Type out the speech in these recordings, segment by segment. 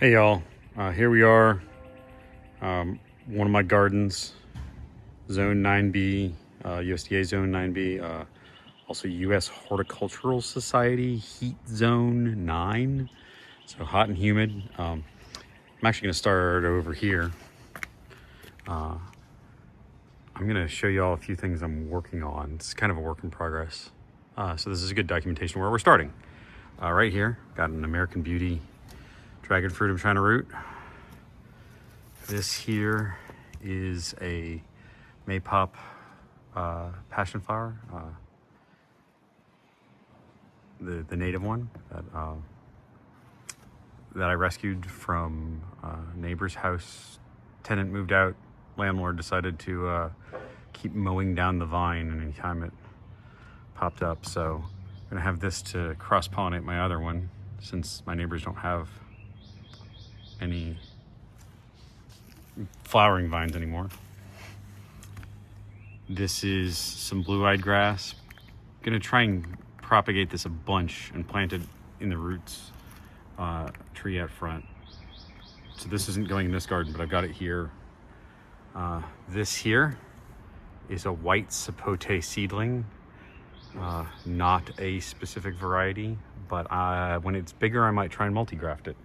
Hey y'all, here we are, one of my gardens, Zone 9B, USDA Zone 9B, also US Horticultural Society Heat Zone 9, so hot and humid. I'm actually going to start over here. I'm going to show you all a few things I'm working on. It's kind of a work in progress. So this is a good documentation where we're starting. Right here, got an American Beauty dragon fruit I'm trying to root. This here is a Maypop passion flower, the native one that I rescued from a neighbor's house. Tenant moved out. Landlord decided to keep mowing down the vine anytime it popped up. So I'm gonna have this to cross-pollinate my other one, since my neighbors don't have any flowering vines anymore. This is some blue-eyed grass. I'm gonna try and propagate this a bunch and plant it in the roots tree out front. So this isn't going in this garden, but I've got it here. This here is a white sapote seedling, not a specific variety, but when it's bigger I might try and multi-graft it.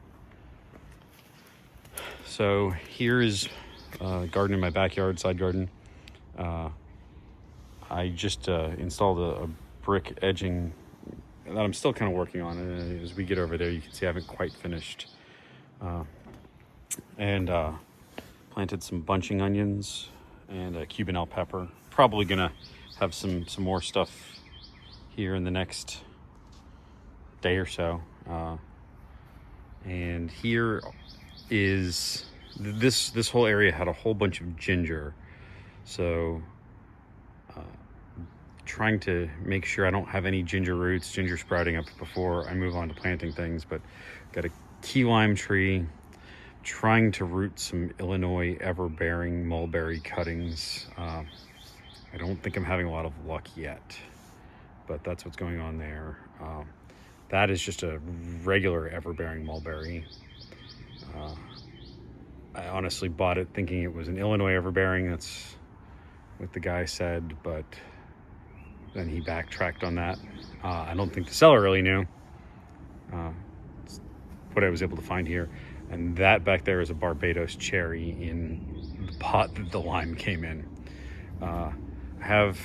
So here is a garden in my backyard, side garden. I just installed a brick edging that I'm still kind of working on. And as we get over there, you can see I haven't quite finished. And planted some bunching onions and a Cubanelle pepper. Probably gonna have some more stuff here in the next day or so. And here is this whole area had a whole bunch of ginger, so trying to make sure I don't have any ginger roots, ginger sprouting up before I move on to planting things. But got a key lime tree, trying to root some Illinois ever-bearing mulberry cuttings. I don't think I'm having a lot of luck yet, but that's what's going on there. That is just a regular ever-bearing mulberry. I honestly bought it thinking it was an Illinois everbearing. That's what the guy said, but then he backtracked on that. I don't think the seller really knew. What I was able to find here. And that back there is a Barbados cherry in the pot that the lime came in. I have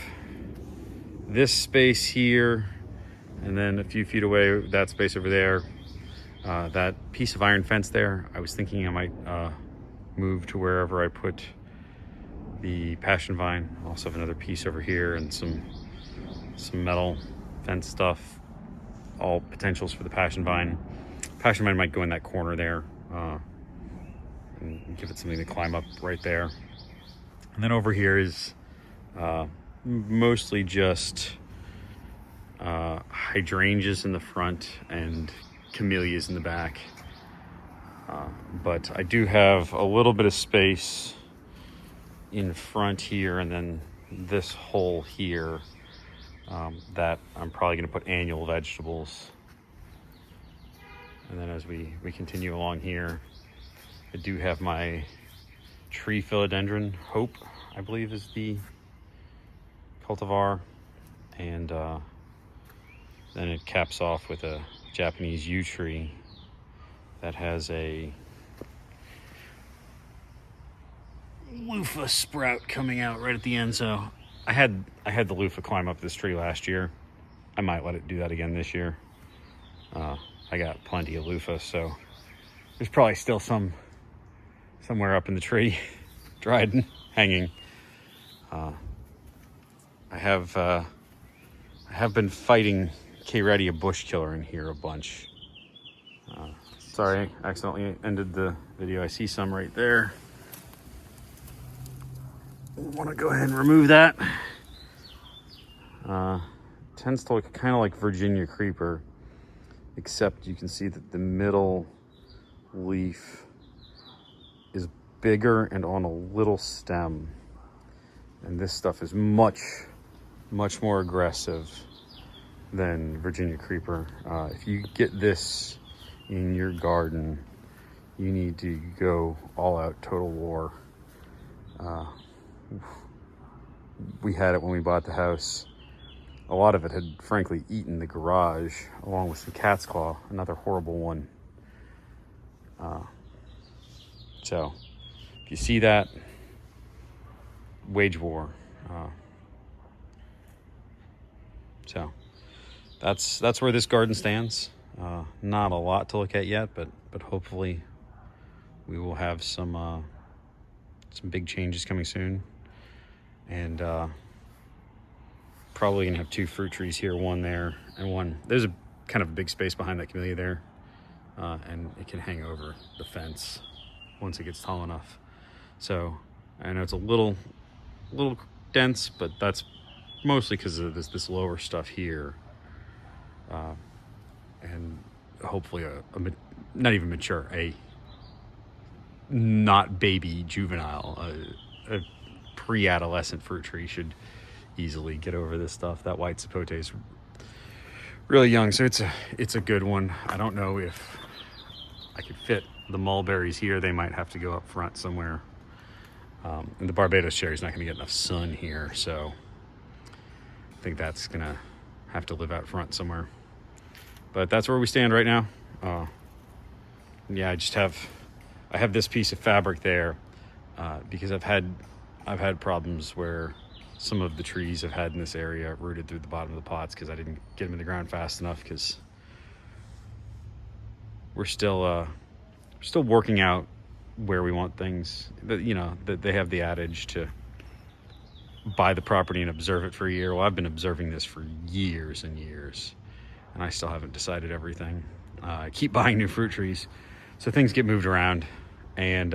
this space here, and then a few feet away, that space over there, that piece of iron fence there, I was thinking I might move to wherever I put the passion vine. I also have another piece over here and some metal fence stuff, all potentials for the passion vine. Passion vine might go in that corner there, and give it something to climb up right there. And then over here is mostly just hydrangeas in the front and camellias in the back. But I do have a little bit of space in front here, and then this hole here that I'm probably going to put annual vegetables. And then as we continue along here, I do have my tree philodendron, Hope, I believe is the cultivar. And then it caps off with a Japanese yew tree that has a loofah sprout coming out right at the end. So I had the loofah climb up this tree last year. I might let it do that again this year. I got plenty of loofah, so there's probably still somewhere up in the tree, dried and hanging. I have been fighting K-Ready, a bush killer, in here a bunch. Sorry, I accidentally ended the video. I see some right there. Want to go ahead and remove that. Tends to look kind of like Virginia creeper, except you can see that the middle leaf is bigger and on a little stem. And this stuff is much more aggressive than Virginia creeper. If you get this in your garden, you need to go all out total war. We had it when we bought the house. A lot of it had frankly eaten the garage, along with some cat's claw, another horrible one. So if you see that, wage war. So that's where this garden stands. Not a lot to look at yet, but hopefully we will have some big changes coming soon. And probably gonna have 2 fruit trees here, one there and one. There's a kind of a big space behind that camellia there, and it can hang over the fence once it gets tall enough. So I know it's a little dense, but that's mostly because of this lower stuff here, and hopefully not even mature, a not baby juvenile, a pre-adolescent fruit tree should easily get over this stuff. That white sapote is really young, so it's a good one. I don't know if I could fit the mulberries here. They might have to go up front somewhere. And the Barbados cherry is not going to get enough sun here, so I think that's going to have to live out front somewhere. But that's where we stand right now. Yeah, I have this piece of fabric there because I've had problems where some of the trees I've had in this area rooted through the bottom of the pots because I didn't get them in the ground fast enough, because we're still working out where we want things. That they have the adage to buy the property and observe it for a year. Well, I've been observing this for years and years, and I still haven't decided everything. I keep buying new fruit trees, so things get moved around, and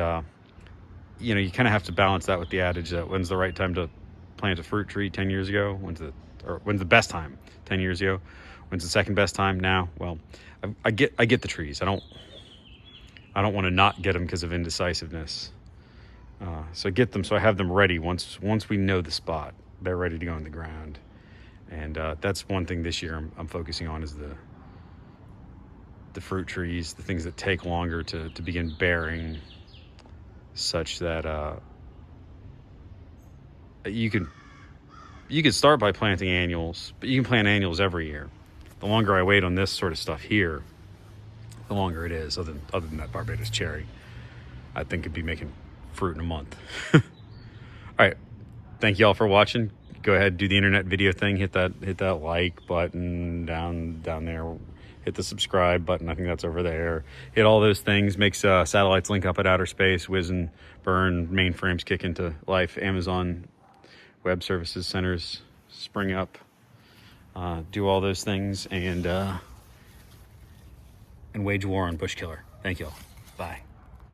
you kind of have to balance that with the adage that when's the right time to plant a fruit tree 10 years ago? When's the best time 10 years ago? When's the second best time now? Well, I get the trees. I don't want to not get them because of indecisiveness. So I get them, so I have them ready once we know the spot. They're ready to go in the ground. And that's one thing this year I'm focusing on, is the fruit trees, the things that take longer to begin bearing, such that you could start by planting annuals, but you can plant annuals every year. The longer I wait on this sort of stuff here, the longer it is. Other than that Barbados cherry, I think it'd be making fruit in a month. All right, thank you all for watching. Go ahead, do the internet video thing. Hit that like button down there. Hit the subscribe button. I think that's over there. Hit all those things. Makes satellites link up at outer space. Whiz and burn. Mainframes kick into life. Amazon Web Services centers spring up. Do all those things and wage war on bush killer. Thank you all. Bye.